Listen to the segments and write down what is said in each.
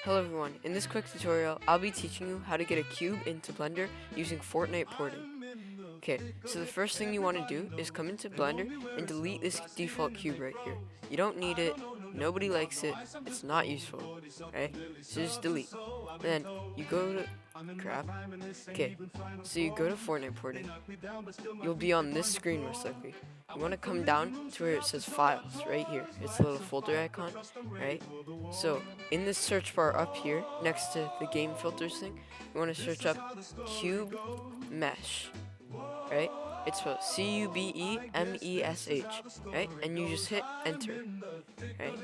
Hello everyone, in this quick tutorial, I'll be teaching you how to get a cube into Blender using Fortnite porting. Okay, so the first thing you want to do is come into Blender and delete this default cube right here. You don't need it, nobody likes it, it's not useful, right? So just delete. Then you go to, crap. Okay, so you go to Fortnite porting. You'll be on this screen most likely. You want to come down to where it says files, right here. It's a little folder icon, right? So in this search bar up here, next to the game filters thing, you want to search up cube mesh, right? It's spelled Cubemesh, right? And you just hit enter, right?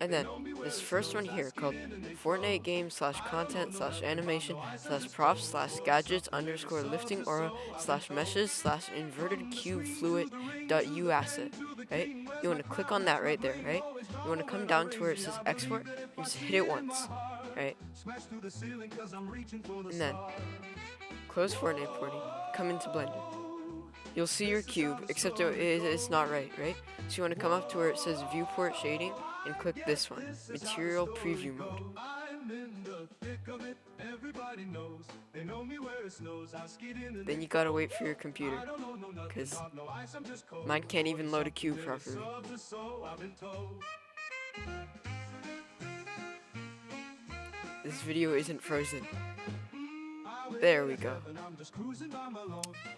And then this first one here called Fortnite game slash content slash animation slash props slash gadgets underscore lifting aura slash meshes slash inverted cube fluid dot u asset, right? You want to click on that right there, right? You want to come down to where it says export and just hit it once, right? And then close Fortnite porting, come into Blender. You'll see your cube, except it's not right? So you want to come up to where it says viewport shading and click this one, material preview mode. Then you gotta wait for your computer, because mine can't even load a cube properly. This video isn't frozen. There we go.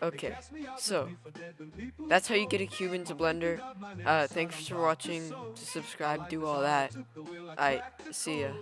Okay, so that's how you get a cube into Blender. Thanks for watching. Subscribe, do all that. See ya.